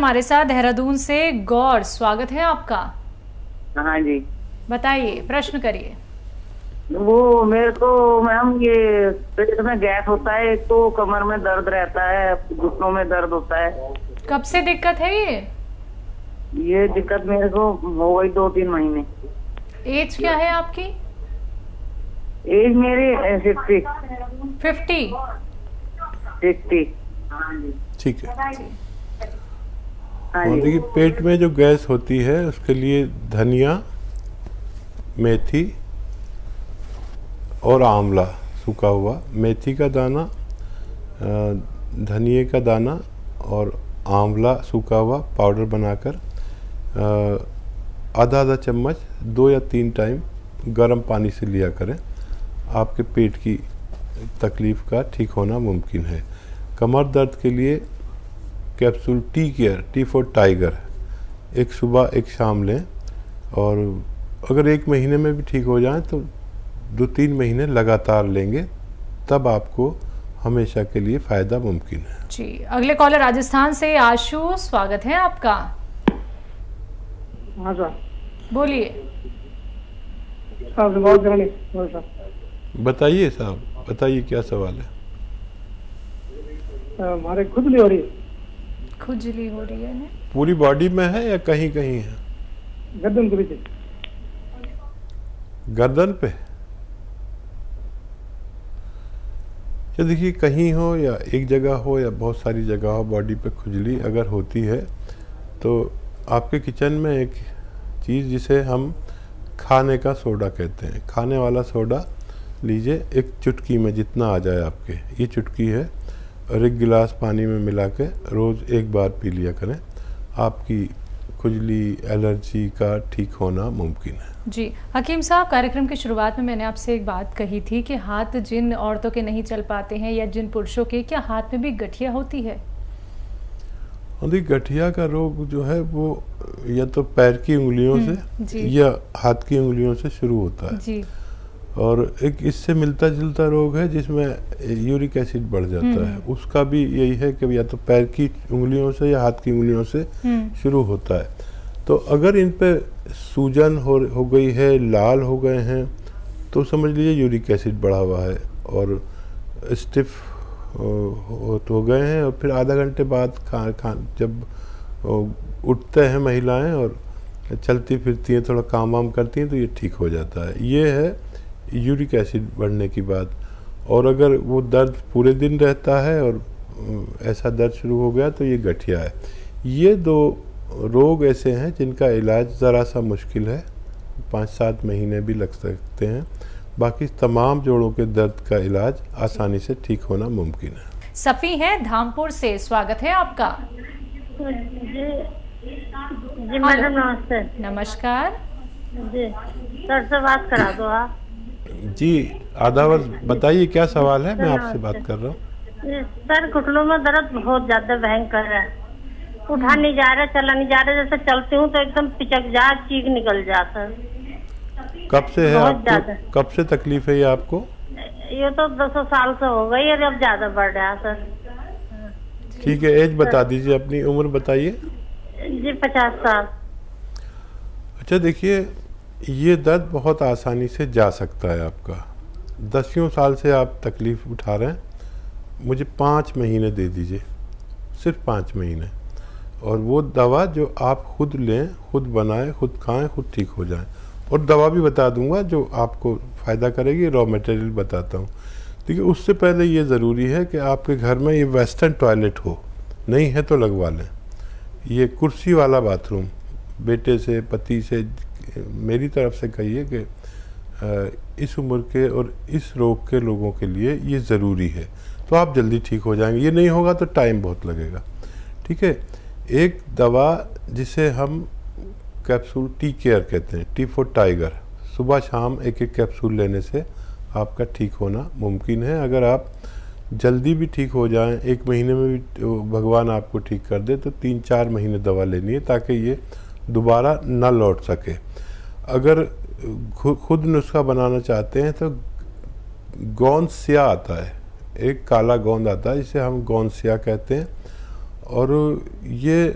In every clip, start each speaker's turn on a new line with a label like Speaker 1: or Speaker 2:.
Speaker 1: हमारे साथ देहरादून से गौर, स्वागत है आपका।
Speaker 2: हाँ जी,
Speaker 1: बताइए, प्रश्न करिए।
Speaker 2: वो मेरे को मैम ये पेट में गैस होता है, एक तो कमर में दर्द रहता है, घुटनों में दर्द होता है।
Speaker 1: कब से दिक्कत है
Speaker 2: ये दिक्कत मेरे को हो गई 2-3 महीने।
Speaker 1: एज क्या है आपकी?
Speaker 2: एज मेरी 60।
Speaker 1: 50।
Speaker 2: 60।
Speaker 3: ठीक है।
Speaker 2: हाँ
Speaker 3: और
Speaker 2: जी।
Speaker 3: देखिए, पेट में जो गैस होती है उसके लिए धनिया, मेथी और आंवला सूखा हुआ, मेथी का दाना, धनिए का दाना और आंवला सूखा हुआ पाउडर बनाकर आधा आधा चम्मच 2 या 3 टाइम गर्म पानी से लिया करें। आपके पेट की तकलीफ़ का ठीक होना मुमकिन है। कमर दर्द के लिए capsule tea care, T for tiger, एक सुबह एक शाम लें और अगर 1 महीने में भी ठीक हो जाए तो 2-3 महीने लगातार लेंगे, तब आपको हमेशा के लिए फ़ायदा मुमकिन है।
Speaker 1: जी, अगले कॉलर राजस्थान से आशु, स्वागत है आपका।
Speaker 4: हाँ सर,
Speaker 1: बोलिए।
Speaker 3: बताइए साहब, बताइए क्या सवाल है।
Speaker 4: हमारे खुजली हो रही है।
Speaker 1: खुजली हो रही है ना?
Speaker 3: पूरी बॉडी में है या कहीं कहीं है?
Speaker 4: गर्दन के पीछे।
Speaker 3: गर्दन पे? तो देखिए, कहीं हो या एक जगह हो या बहुत सारी जगह हो, बॉडी पे खुजली अगर होती है तो आपके किचन में एक चीज़ जिसे हम खाने का सोडा कहते हैं, खाने वाला सोडा लीजिए, एक चुटकी में जितना आ जाए आपके, ये चुटकी है, और 1 गिलास पानी में मिला के रोज़ 1 बार पी लिया करें। आपकी खुजली, एलर्जी का ठीक होना मुमकिन है।
Speaker 1: जी, हकीम साहब, कार्यक्रम की शुरुआत में मैंने आपसे एक बात कही थी कि हाथ जिन औरतों के नहीं चल पाते हैं या जिन पुरुषों के, क्या हाथ में भी गठिया होती है?
Speaker 3: गठिया का रोग जो है वो या तो पैर की उंगलियों से या हाथ की उंगलियों से शुरू होता है
Speaker 1: जी।
Speaker 3: और एक इससे मिलता जुलता रोग है जिसमें यूरिक एसिड बढ़ जाता है, उसका भी यही है कि या तो पैर की उंगलियों से या हाथ की उंगलियों से शुरू होता है। तो अगर इन पे सूजन हो गई है, लाल हो गए हैं, तो समझ लीजिए यूरिक एसिड बढ़ा हुआ है और स्टिफ हो गए हैं, और फिर आधा घंटे बाद जब उठते हैं महिलाएं और चलती फिरती हैं, थोड़ा काम वाम करती हैं, तो ये ठीक हो जाता है। ये है यूरिक एसिड बढ़ने की बात। और अगर वो दर्द पूरे दिन रहता है और ऐसा दर्द शुरू हो गया तो ये गठिया है। ये 2 रोग ऐसे हैं जिनका इलाज ज़रा सा मुश्किल है, 5-7 महीने भी लग सकते हैं। बाकी तमाम जोड़ों के दर्द का इलाज आसानी से ठीक होना मुमकिन है।
Speaker 1: सफ़ी है धामपुर से, स्वागत है आपका।
Speaker 5: जी मैडम, नमस्ते।
Speaker 1: नमस्कार
Speaker 5: जी, सर से बात करा दो आप।
Speaker 3: जी, आधा वर्ष बताइए क्या सवाल है, मैं आपसे बात कर रहा हूँ।
Speaker 5: सर, घुटनों में दर्द बहुत ज्यादा भयंकर है, उठा नहीं जा रहा, चला नहीं जा रहा, जैसे चलती हूँ तो एकदम पिचक जा, चीख निकल जाता है।
Speaker 3: कब से है आपको, कब से तकलीफ है ये आपको?
Speaker 5: ये तो 200 साल से हो गई है, अब ज्यादा बढ़ रहा है सर।
Speaker 3: ठीक है, एज बता दीजिए, अपनी उम्र बताइए।
Speaker 5: जी 50 साल।
Speaker 3: अच्छा, देखिए, ये दर्द बहुत आसानी से जा सकता है आपका। 10 साल से आप तकलीफ़ उठा रहे हैं, मुझे 5 महीने दे दीजिए, सिर्फ 5 महीने, और वो दवा जो आप खुद लें, खुद बनाएं, खुद खाएं, खुद ठीक हो जाएं। और दवा भी बता दूंगा जो आपको फ़ायदा करेगी, रॉ मटेरियल बताता हूँ। देखिए, उससे पहले ये ज़रूरी है कि आपके घर में ये वेस्टर्न टॉयलेट हो, नहीं है तो लगवा लें। ये कुर्सी वाला बाथरूम बेटे से, पति से, मेरी तरफ से कहिए कि इस उम्र के और इस रोग के लोगों के लिए ये ज़रूरी है, तो आप जल्दी ठीक हो जाएंगे। ये नहीं होगा तो टाइम बहुत लगेगा। ठीक है, एक दवा जिसे हम कैप्सूल टी केयर कहते हैं, टी फॉर टाइगर, सुबह शाम 1-1 कैप्सूल लेने से आपका ठीक होना मुमकिन है। अगर आप जल्दी भी ठीक हो जाएं, 1 महीने में भी भगवान आपको ठीक कर दे, तो 3-4 महीने दवा लेनी है ताकि ये दोबारा ना लौट सके। अगर खुद नुस्खा बनाना चाहते हैं तो गोंद स्या आता है, एक काला गोंद आता है जिसे हम गोंद स्या कहते हैं, और ये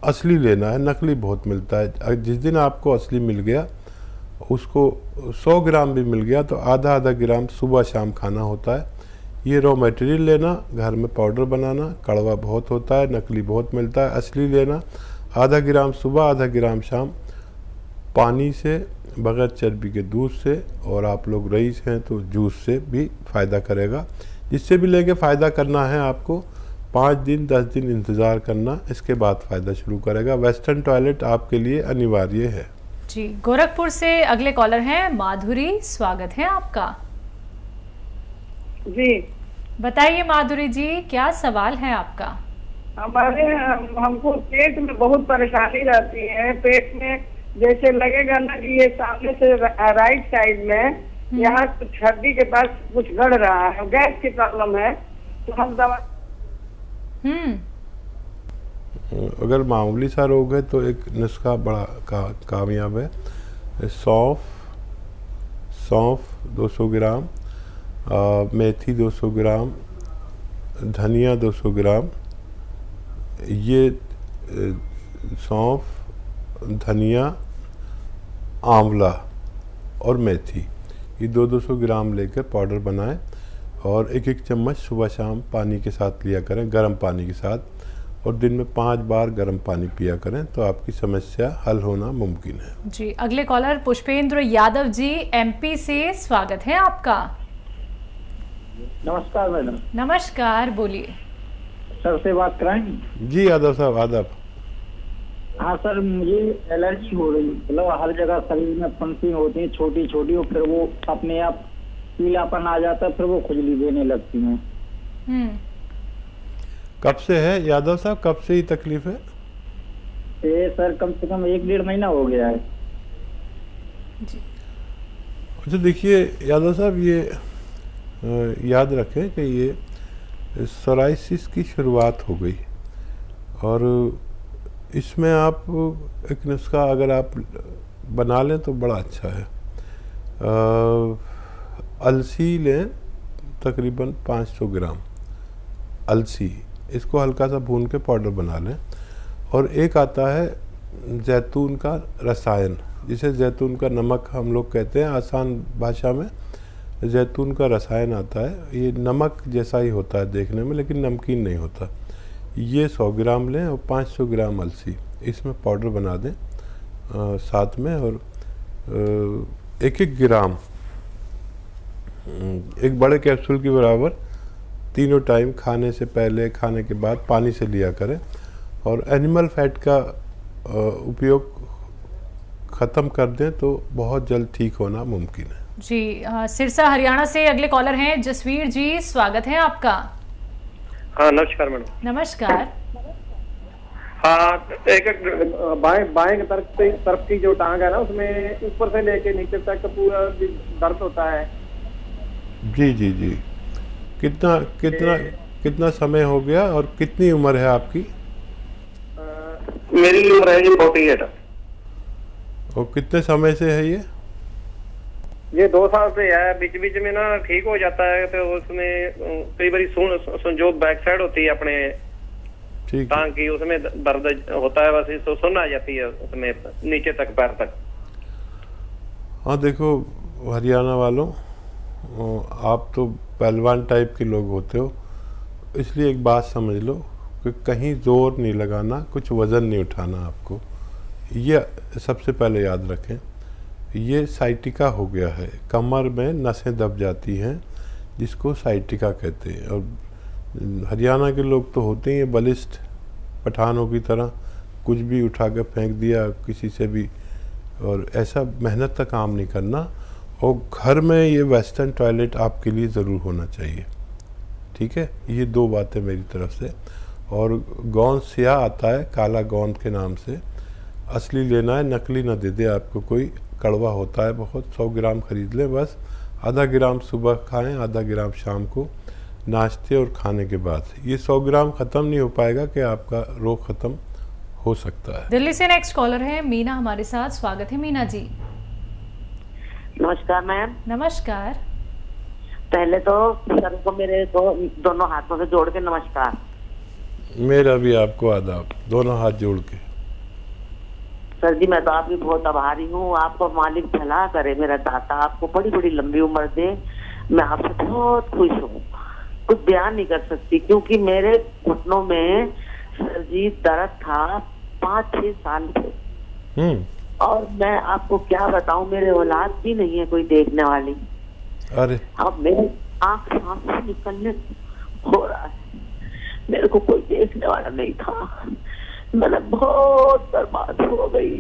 Speaker 3: असली लेना है, नकली बहुत मिलता है। जिस दिन आपको असली मिल गया, उसको 100 ग्राम भी मिल गया तो आधा आधा ग्राम सुबह शाम खाना होता है। ये रॉ मटेरियल लेना, घर में पाउडर बनाना, कड़वा बहुत होता है, नकली बहुत मिलता है। असली लेना, आधा ग्राम सुबह आधा ग्राम शाम, पानी से, बगैर चर्बी के दूध से, और आप लोग रईस हैं तो जूस से भी फ़ायदा करेगा। जिससे भी लेके फ़ायदा करना है आपको 5 दिन 10 दिन इंतज़ार करना, इसके बाद फ़ायदा शुरू करेगा। वेस्टर्न टॉयलेट आपके लिए अनिवार्य है।
Speaker 1: जी, गोरखपुर से अगले कॉलर हैं माधुरी, स्वागत है आपका।
Speaker 6: जी
Speaker 1: बताइए माधुरी जी, क्या सवाल है आपका?
Speaker 6: हमको पेट में बहुत परेशानी रहती है। पेट में जैसे लगेगा ना कि ये सामने से राइट साइड में यहाँ कुछ हड्डी के पास कुछ गड़ रहा है, गैस की प्रॉब्लम है, तो हम दवा।
Speaker 3: अगर मामूली सा रोग है तो एक नुस्खा बड़ा कामयाब है। सौंफ 200 ग्राम, मेथी 200 ग्राम, धनिया 200 ग्राम। ये सौंफ, धनिया, आंवला और मेथी, ये 200 ग्राम लेकर पाउडर बनाएं और एक एक चम्मच सुबह शाम पानी के साथ लिया करें, गर्म पानी के साथ, और दिन में 5 बार गर्म पानी पिया करें तो आपकी समस्या हल होना मुमकिन है।
Speaker 1: जी, अगले कॉलर पुष्पेंद्र यादव जी, एमपी से, स्वागत है आपका।
Speaker 4: नमस्कार मैडम।
Speaker 1: नमस्कार, बोलिए।
Speaker 4: सर से बात कराएंगे?
Speaker 3: जी यादव साहब, आदाब।
Speaker 4: हाँ सर, मुझे एलर्जी हो रही, मतलब हर जगह शरीर में फंसी होती है छोटी छोटी, और फिर वो अपने आप पीलापन आ जाता है, फिर वो खुजली देने लगती है।
Speaker 3: कब से है यादव साहब, कब से ही तकलीफ है?
Speaker 4: ये सर कम से कम 1-1.5 महीना हो गया है।
Speaker 3: अच्छा देखिए यादव साहब, ये याद रखें कि ये सोराइसिस की शुरुआत हो गई, और इसमें आप एक नुस्खा अगर आप बना लें तो बड़ा अच्छा है। अलसी लें, तकरीबन 500 ग्राम अलसी, इसको हल्का सा भून के पाउडर बना लें। और एक आता है जैतून का रसायन, जिसे जैतून का नमक हम लोग कहते हैं आसान भाषा में। जैतून का रसायन आता है, ये नमक जैसा ही होता है देखने में, लेकिन नमकीन नहीं होता। ये 100 ग्राम लें और 500 ग्राम अलसी इसमें पाउडर बना दें साथ में, और 1-1 ग्राम, एक बड़े कैप्सूल के बराबर, तीनों टाइम खाने से पहले खाने के बाद पानी से लिया करें। और एनिमल फैट का उपयोग ख़त्म कर दें तो बहुत जल्द ठीक होना मुमकिन है।
Speaker 1: जी, सिरसा हरियाणा से अगले कॉलर हैं जसवीर जी, स्वागत है आपका।
Speaker 7: हाँ नमस्कार मैडम।
Speaker 1: नमस्कार।
Speaker 7: हाँ, एक बाएं तरफ की जो टांग है ना, उसमें ऊपर से लेके नीचे तक पूरा दर्द होता है।
Speaker 3: जी जी जी, कितना समय हो गया और कितनी उम्र है आपकी?
Speaker 7: मेरी उम्र है 48।
Speaker 3: और कितने समय से है
Speaker 7: ये 2 साल से है। बीच बीच में ना ठीक हो जाता है, तो उसमें कई बार जो बैक साइड होती है अपने टांग की, उसमें दर्द होता है, बस तो सुन आ जाती है उसमें नीचे तक, पैर तक।
Speaker 3: हाँ देखो हरियाणा वालों, आप तो पहलवान टाइप के लोग होते हो, इसलिए एक बात समझ लो कि कहीं जोर नहीं लगाना, कुछ वज़न नहीं उठाना आपको, ये सबसे पहले याद रखें। ये साइटिका हो गया है, कमर में नसें दब जाती हैं, जिसको साइटिका कहते हैं। और हरियाणा के लोग तो होते ही बलिष्ठ पठानों की तरह, कुछ भी उठा कर फेंक दिया किसी से भी, और ऐसा मेहनत का काम नहीं करना। और घर में ये वेस्टर्न टॉयलेट आपके लिए ज़रूर होना चाहिए, ठीक है? ये 2 बातें मेरी तरफ से। और गोंद स्याह आता है काला गोंद के नाम से, असली लेना है, नकली ना दे दे आपको कोई, कड़वा होता है बहुत। 100 ग्राम खरीद लें बस, आधा ग्राम सुबह खाएं, आधा ग्राम शाम को नाश्ते और खाने के बाद। ये 100 ग्राम ख़त्म नहीं हो पाएगा कि आपका रोग ख़त्म हो सकता है।
Speaker 1: दिल्ली से नेक्स्ट कॉलर है मीना हमारे साथ, स्वागत है मीना जी।
Speaker 2: नमस्कार मैम।
Speaker 1: नमस्कार।
Speaker 2: पहले तो सर को मेरे दोनों हाथों से जोड़ के नमस्कार।
Speaker 3: मेरा भी आपको आदाब, दोनों हाथ जोड़ के।
Speaker 2: सर जी मैं तो आपकी बहुत आभारी हूँ। आपको मालिक भला करे, मेरा दाता आपको बड़ी बड़ी लंबी उम्र दे। मैं आपसे बहुत खुश हूँ, कुछ बयान नहीं कर सकती, क्योंकि मेरे घुटनों में सर जी दर्द था 5-6 साल से। और मैं आपको क्या बताऊं, मेरे औलाद भी नहीं है कोई देखने वाली।
Speaker 3: अरे
Speaker 2: अब मेरी आंख सांस से निकलने हो रहा है, मेरे को कोई देखने वाला नहीं था। मैंने बहुत बर्बाद हो गई,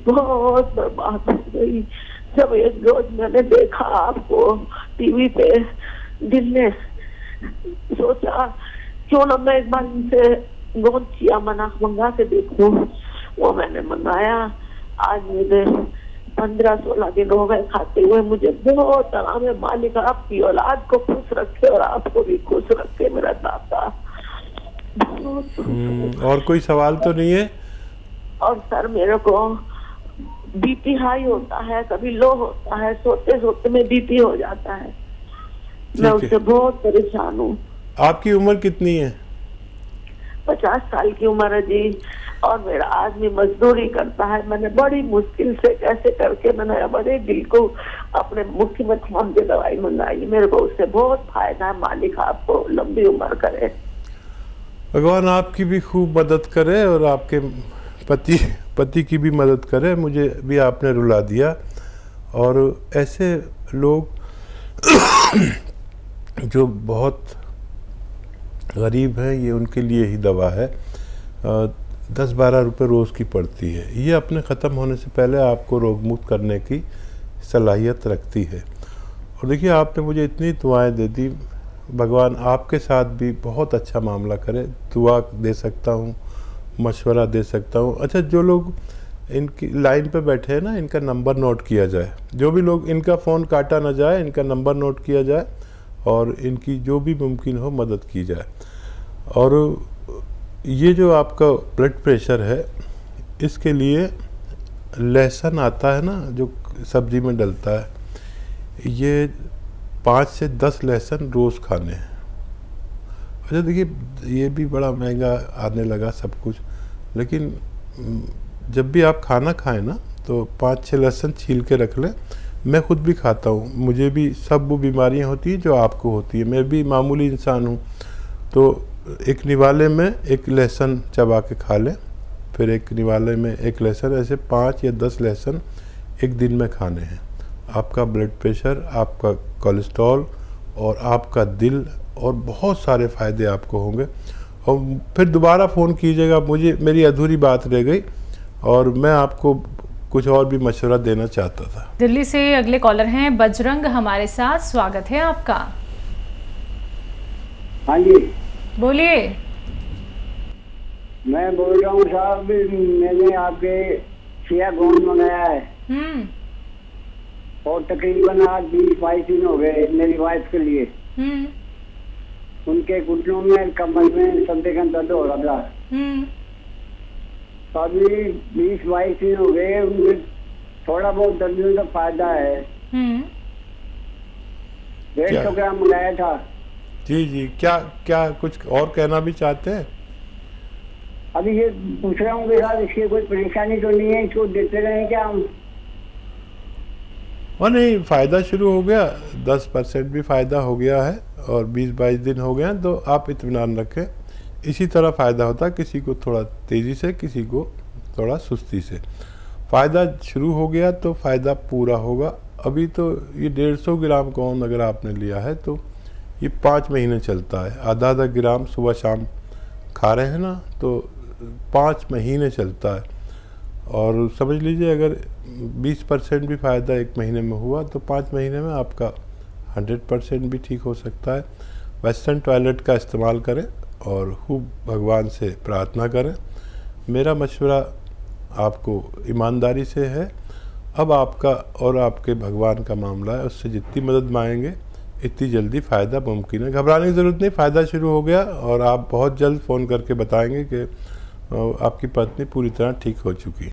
Speaker 2: बहुत बर्बाद हो गई। जब एक रोज मैंने देखा आपको टीवी पे, दिल ने सोचा क्यों ना मैं एक बार इनसे गोंचिया मंगा के देखूं। वो मैंने मंगाया। आज मुझे 15-16 दिन हो गए खाते हुए। मुझे बहुत आराम है। मालिक आपकी औलाद को खुश रखे और आपको भी खुश रखे मेरा दाता।
Speaker 3: और कोई सवाल तो नहीं है?
Speaker 2: और सर मेरे को बीपी हाई होता है, कभी लो होता है, सोते सोते में बीपी हो जाता है। मैं उससे बहुत परेशान हूँ।
Speaker 3: आपकी उम्र कितनी है?
Speaker 2: 50 साल की उम्र है जी। और मेरा आदमी मजदूरी करता है। मैंने बड़ी मुश्किल से कैसे करके मैंने बड़े दिल को अपने मुट्ठी में थाम के दवाई मंगाई। मेरे को उससे बहुत फायदा है। मालिक आपको लंबी उम्र करे,
Speaker 3: भगवान आपकी भी खूब मदद करे और आपके पति की भी मदद करे। मुझे भी आपने रुला दिया। और ऐसे लोग जो बहुत गरीब हैं, ये उनके लिए ही दवा है। 10-12 रुपये रोज़ की पड़ती है। ये अपने ख़त्म होने से पहले आपको रोगमुक्त करने की सलाहियत रखती है। और देखिए आपने मुझे इतनी दुआएं दे दी, भगवान आपके साथ भी बहुत अच्छा मामला करे। दुआ दे सकता हूँ, मशवरा दे सकता हूँ। अच्छा, जो लोग इनकी लाइन पे बैठे हैं ना, इनका नंबर नोट किया जाए। जो भी लोग, इनका फ़ोन काटा ना जाए, इनका नंबर नोट किया जाए और इनकी जो भी मुमकिन हो मदद की जाए। और ये जो आपका ब्लड प्रेशर है, इसके लिए लहसुन आता है ना, जो सब्जी में डलता है, ये 5 से 10 लहसुन रोज़ खाने हैं। अच्छा देखिए, ये भी बड़ा महंगा आने लगा सब कुछ, लेकिन जब भी आप खाना खाएं ना, तो 5-6 लहसुन छील के रख लें। मैं खुद भी खाता हूँ, मुझे भी सब वो बीमारियाँ होती हैं जो आपको होती है। मैं भी मामूली इंसान हूँ। तो एक निवाले में एक लहसुन चबा के खा लें, फिर एक निवाले में एक लहसुन, ऐसे 5 या 10 लहसुन एक दिन में खाने हैं। आपका ब्लड प्रेशर, आपका कोलेस्ट्रॉल और आपका दिल और बहुत सारे फ़ायदे आपको होंगे। और फिर दोबारा फ़ोन कीजिएगा, मुझे मेरी अधूरी बात रह गई और मैं आपको कुछ और भी मशवरा देना चाहता था।
Speaker 1: दिल्ली से अगले कॉलर हैं बजरंग हमारे साथ, स्वागत है आपका।
Speaker 8: हाँ जी
Speaker 1: बोलिए।
Speaker 8: मैं बोल रहा हूँ साहब, मैंने आपके सिया गोंद मंगाया है और तकरीबन आज 20-22 दिन हो गए मेरी वाइफ के लिए। उनके घुटनों में, कमर में सब जगह दर्द हो रहा था। तो अभी 20-22 दिन हो गए, उनके थोड़ा बहुत दर्द में तो फायदा है। 150 ग्राम मंगाया था।
Speaker 3: जी जी, क्या कुछ और कहना भी चाहते हैं?
Speaker 8: अभी ये पूछ रहा हूँ कि साहब इसकी कोई परेशानी तो नहीं है, इसको देते रहे क्या हम?
Speaker 3: और नहीं, फ़ायदा शुरू हो गया, 10% भी फ़ायदा हो गया है और 20-22 दिन हो गए हैं, तो आप इत्मीनान रखें। इसी तरह फ़ायदा होता है, किसी को थोड़ा तेज़ी से, किसी को थोड़ा सुस्ती से। फ़ायदा शुरू हो गया तो फ़ायदा पूरा होगा। अभी तो ये 150 ग्राम कौन अगर आपने लिया है तो ये 5 महीने चलता है। आधा ग्राम सुबह शाम खा रहे हैं ना, तो 5 महीने चलता है। और समझ लीजिए अगर 20% भी फ़ायदा 1 महीने में हुआ तो 5 महीने में आपका 100% भी ठीक हो सकता है। वेस्टर्न टॉयलेट का इस्तेमाल करें और खूब भगवान से प्रार्थना करें। मेरा मशवरा आपको ईमानदारी से है। अब आपका और आपके भगवान का मामला है, उससे जितनी मदद मांगेंगे इतनी जल्दी फ़ायदा मुमकिन है। घबराने की ज़रूरत नहीं, फ़ायदा शुरू हो गया और आप बहुत जल्द फ़ोन करके बताएंगे कि आपकी पत्नी पूरी तरह ठीक हो चुकी है।